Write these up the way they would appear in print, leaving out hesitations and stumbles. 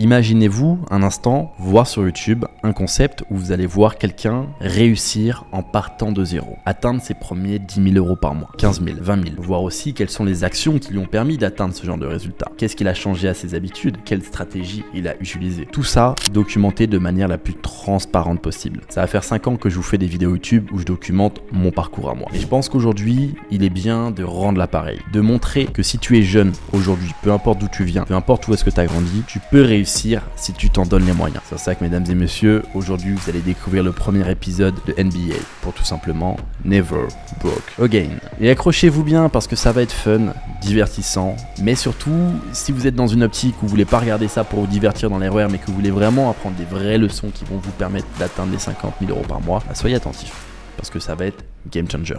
Imaginez-vous un instant voir sur YouTube un concept où vous allez voir quelqu'un réussir en partant de zéro, atteindre ses premiers 10 000 euros par mois, 15 000, 20 000, voir aussi quelles sont les actions qui lui ont permis d'atteindre ce genre de résultat, qu'est-ce qu'il a changé à ses habitudes, quelle stratégie il a utilisé. Tout ça documenté de manière la plus transparente possible. Ça va faire 5 ans que je vous fais des vidéos YouTube où je documente mon parcours à moi. Et je pense qu'aujourd'hui, il est bien de rendre l'appareil, de montrer que si tu es jeune aujourd'hui, peu importe d'où tu viens, peu importe où est-ce que tu as grandi, tu peux réussir si tu t'en donnes les moyens. C'est pour ça que mesdames et messieurs, aujourd'hui vous allez découvrir le premier épisode de NBA pour tout simplement Never Broke Again. Et accrochez-vous bien parce que ça va être fun, divertissant, mais surtout si vous êtes dans une optique où vous voulez pas regarder ça pour vous divertir dans les RER mais que vous voulez vraiment apprendre des vraies leçons qui vont vous permettre d'atteindre les 50 000 euros par mois, soyez attentifs parce que ça va être game changer.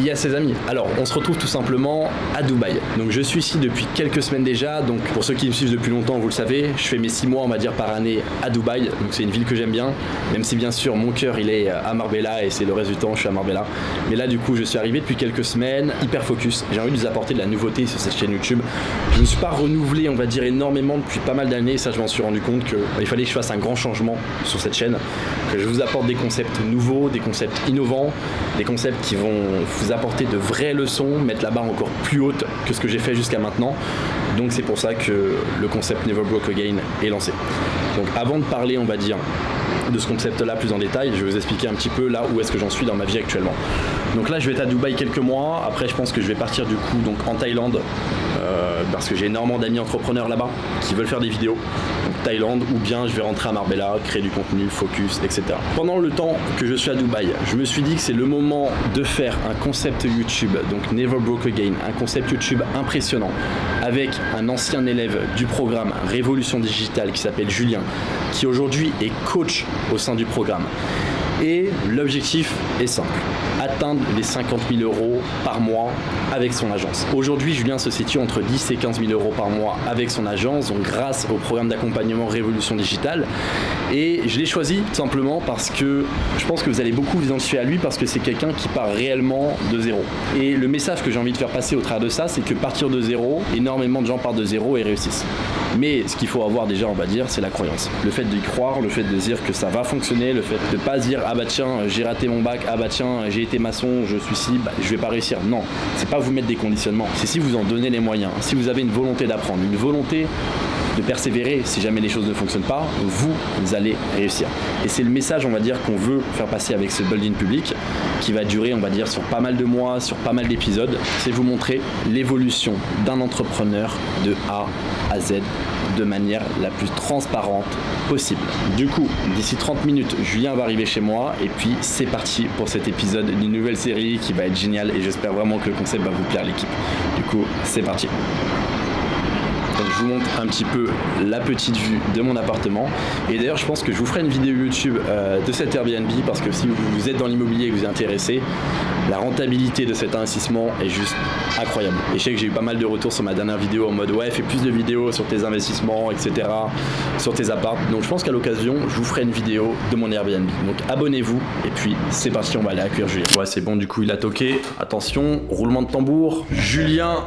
Yes ses amis, alors on se retrouve tout simplement à Dubaï. Donc je suis ici depuis quelques semaines déjà, donc pour ceux qui me suivent depuis longtemps vous le savez, je fais mes 6 mois on va dire par année à Dubaï, donc c'est une ville que j'aime bien, même si bien sûr mon cœur il est à Marbella et c'est le reste du temps je suis à Marbella. Mais là du coup je suis arrivé depuis quelques semaines, hyper focus, j'ai envie de vous apporter de la nouveauté sur cette chaîne YouTube. Je ne me suis pas renouvelé on va dire énormément depuis pas mal d'années, ça je m'en suis rendu compte qu'il fallait que je fasse un grand changement sur cette chaîne, que je vous apporte des concepts nouveaux, des concepts innovants, des concepts qui vont vous apporter de vraies leçons, mettre la barre encore plus haute que ce que j'ai fait jusqu'à maintenant. Donc c'est pour ça que le concept Never Broke Again est lancé. Donc avant de parler on va dire de ce concept là plus en détail, je vais vous expliquer un petit peu là où est-ce que j'en suis dans ma vie actuellement. Donc là je vais être à Dubaï quelques mois, après je pense que je vais partir du coup donc en Thaïlande parce que j'ai énormément d'amis entrepreneurs là-bas qui veulent faire des vidéos, donc Thaïlande, ou bien je vais rentrer à Marbella, créer du contenu, focus, etc. Pendant le temps que je suis à Dubaï, je me suis dit que c'est le moment de faire un concept YouTube, donc Never Broke Again, un concept YouTube impressionnant, avec un ancien élève du programme Révolution Digitale qui s'appelle Julien, qui aujourd'hui est coach au sein du programme. Et l'objectif est simple, atteindre les 50 000 euros par mois avec son agence. Aujourd'hui, Julien se situe entre 10 et 15 000 euros par mois avec son agence, donc grâce au programme d'accompagnement Révolution Digitale. Et je l'ai choisi tout simplement parce que je pense que vous allez beaucoup vous identifier à lui parce que c'est quelqu'un qui part réellement de zéro. Et le message que j'ai envie de faire passer au travers de ça, c'est que partir de zéro, énormément de gens partent de zéro et réussissent. Mais ce qu'il faut avoir déjà, on va dire, c'est la croyance. Le fait d'y croire, le fait de dire que ça va fonctionner, le fait de pas se dire ah bah tiens j'ai raté mon bac, ah bah tiens j'ai été maçon, je suis ci, bah, je vais pas réussir. Non, c'est pas vous mettre des conditionnements, c'est si vous en donnez les moyens, si vous avez une volonté d'apprendre, une volonté de persévérer, si jamais les choses ne fonctionnent pas, vous allez réussir. Et c'est le message, on va dire, qu'on veut faire passer avec ce building public, qui va durer, on va dire, sur pas mal de mois, sur pas mal d'épisodes. C'est vous montrer l'évolution d'un entrepreneur de A à Z de manière la plus transparente possible. Du coup, d'ici 30 minutes, Julien va arriver chez moi et puis c'est parti pour cet épisode d'une nouvelle série qui va être géniale et j'espère vraiment que le concept va vous plaire l'équipe. Du coup, c'est parti. Donc je vous montre un petit peu la petite vue de mon appartement et d'ailleurs je pense que je vous ferai une vidéo YouTube de cet Airbnb parce que si vous êtes dans l'immobilier et que vous êtes intéressé, la rentabilité de cet investissement est juste incroyable. Et je sais que j'ai eu pas mal de retours sur ma dernière vidéo en mode ouais fais plus de vidéos sur tes investissements etc, sur tes apparts. Donc je pense qu'à l'occasion je vous ferai une vidéo de mon Airbnb. Donc abonnez-vous et puis c'est parti, on va aller accueillir Julien. Ouais c'est bon, du coup il a toqué, attention, roulement de tambour, Julien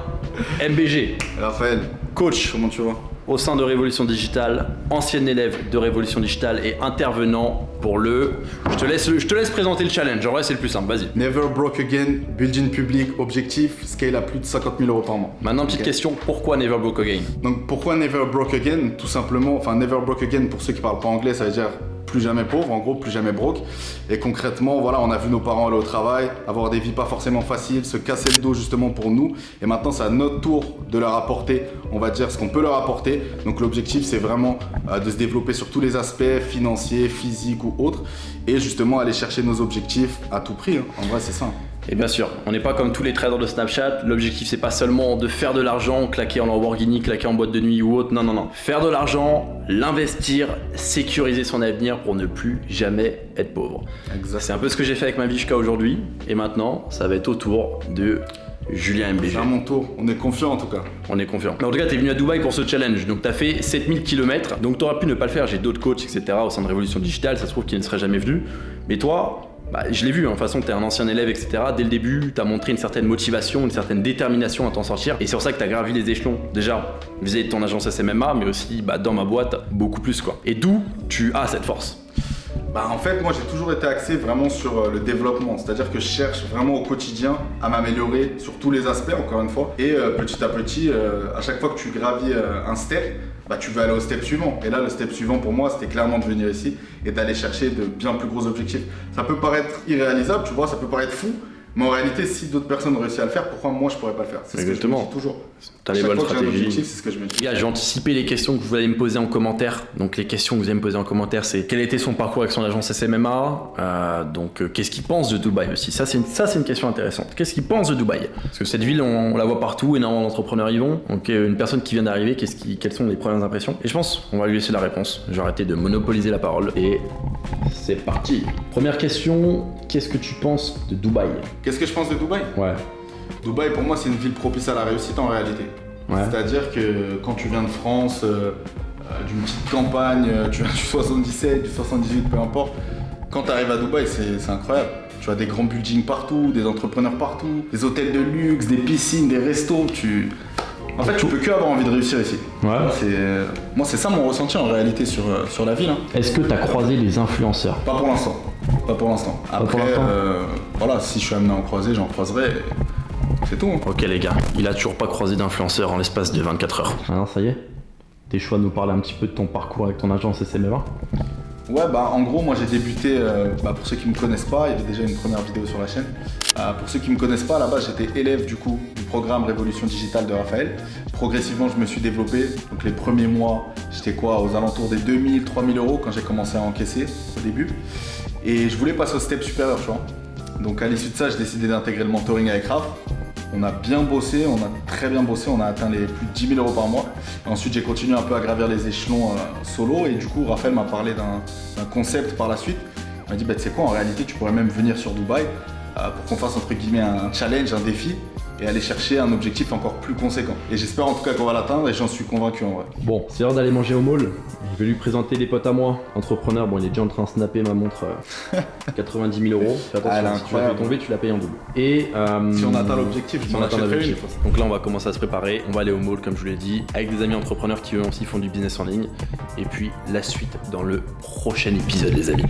MBG. Raphaël, coach, comment tu vas? Au sein de Révolution Digitale, ancien élève de Révolution Digitale et intervenant pour le... Je te laisse présenter le challenge, en vrai c'est le plus simple, vas-y. Never Broke Again, building public, objectif, scale à plus de 50 000 euros par mois. Maintenant, petite question, pourquoi Never Broke Again? Donc pourquoi Never Broke Again? Tout simplement, enfin Never Broke Again, pour ceux qui parlent pas anglais, ça veut dire plus jamais pauvre, en gros, plus jamais broke. Et concrètement, voilà, on a vu nos parents aller au travail, avoir des vies pas forcément faciles, se casser le dos justement pour nous. Et maintenant, c'est à notre tour de leur apporter, on va dire, ce qu'on peut leur apporter. Donc l'objectif, c'est vraiment de se développer sur tous les aspects financiers, physiques ou autres. Et justement, aller chercher nos objectifs à tout prix. Hein. En vrai, c'est ça. Et bien sûr, on n'est pas comme tous les traders de Snapchat, l'objectif c'est pas seulement de faire de l'argent, claquer en Lamborghini, claquer en boîte de nuit ou autre, non. Faire de l'argent, l'investir, sécuriser son avenir pour ne plus jamais être pauvre. Exact. C'est un peu ce que j'ai fait avec ma vie jusqu'à aujourd'hui, et maintenant ça va être au tour de Julien MBG. C'est à mon tour, on est confiant en tout cas. On est confiant. Mais en tout cas, t'es venu à Dubaï pour ce challenge, donc t'as fait 7000 km, donc t'aurais pu ne pas le faire, j'ai d'autres coachs, etc. au sein de Révolution Digitale, ça se trouve qu'ils ne seraient jamais venus, mais toi, je l'ai vu, de toute façon, t'es un ancien élève, etc. Dès le début, t'as montré une certaine motivation, une certaine détermination à t'en sortir. Et c'est pour ça que t'as gravi les échelons. Déjà, vis-à-vis de ton agence SMMA, mais aussi dans ma boîte, beaucoup plus quoi. Et d'où tu as cette force? En fait, moi j'ai toujours été axé vraiment sur le développement, c'est-à-dire que je cherche vraiment au quotidien à m'améliorer sur tous les aspects, encore une fois. Et petit à petit, à chaque fois que tu gravis un step, tu veux aller au step suivant. Et là, le step suivant pour moi, c'était clairement de venir ici et d'aller chercher de bien plus gros objectifs. Ça peut paraître irréalisable, tu vois, ça peut paraître fou, mais en réalité, si d'autres personnes réussissent à le faire, pourquoi moi je pourrais pas le faire? C'est exactement. Ce que je me dis toujours. T'as les bonnes stratégies. C'est ce que je me dis. Les gars, j'ai anticipé les questions que vous allez me poser en commentaire. Donc les questions que vous allez me poser en commentaire, c'est quel était son parcours avec son agence SMMA, qu'est-ce qu'il pense de Dubaï aussi. Ça c'est une question intéressante. Qu'est-ce qu'il pense de Dubaï? Parce que cette ville, on la voit partout, énormément d'entrepreneurs y vont. Donc une personne qui vient d'arriver, quelles sont les premières impressions? Et je pense qu'on va lui laisser la réponse. Je vais arrêter de monopoliser la parole et c'est parti. Première question, qu'est-ce que tu penses de Dubaï? Qu'est-ce que je pense de Dubaï? Ouais. Dubaï, pour moi, c'est une ville propice à la réussite en réalité. Ouais. C'est-à-dire que quand tu viens de France, d'une petite campagne, tu viens du 77, du 78, peu importe, quand tu arrives à Dubaï, c'est incroyable. Tu as des grands buildings partout, des entrepreneurs partout, des hôtels de luxe, des piscines, des restos. En fait, tu peux que avoir envie de réussir ici. Ouais. Moi, c'est ça mon ressenti en réalité sur la ville. Est-ce que tu as croisé des influenceurs? Pas pour l'instant. Après, voilà, si je suis amené à en croiser, j'en croiserai. C'est tout. Ok les gars, il a toujours pas croisé d'influenceurs en l'espace de 24 heures. Ah non, ça y est? T'es chaud à nous parler un petit peu de ton parcours avec ton agence SMMA? Ouais, en gros, moi j'ai débuté, pour ceux qui me connaissent pas, il y avait déjà une première vidéo sur la chaîne. Pour ceux qui me connaissent pas, là-bas j'étais élève du programme Révolution Digitale de Raphaël. Progressivement, je me suis développé. Donc les premiers mois, j'étais aux alentours des 2000, 3000 euros quand j'ai commencé à encaisser au début. Et je voulais passer au step supérieur, tu vois. Donc à l'issue de ça, j'ai décidé d'intégrer le mentoring avec Raph. On a bien bossé, on a très bien bossé, on a atteint les plus de 10 000 euros par mois. Et ensuite, j'ai continué un peu à gravir les échelons solo. Et du coup, Raphaël m'a parlé d'un concept par la suite. Il m'a dit, tu sais quoi, en réalité, tu pourrais même venir sur Dubaï pour qu'on fasse entre guillemets un challenge, un défi et aller chercher un objectif encore plus conséquent. Et j'espère en tout cas qu'on va l'atteindre et j'en suis convaincu en vrai. Bon, c'est l'heure d'aller manger au mall. Je vais lui présenter des potes à moi. Entrepreneur, il est déjà en train de snapper ma montre 90 000 euros. Fais attention, si tu la fais tomber, tu la payes en double. Et si on atteint l'objectif, je m'en achèterai une. Donc là, on va commencer à se préparer. On va aller au mall, comme je vous l'ai dit, avec des amis entrepreneurs qui eux aussi font du business en ligne. Et puis la suite dans le prochain épisode, les amis.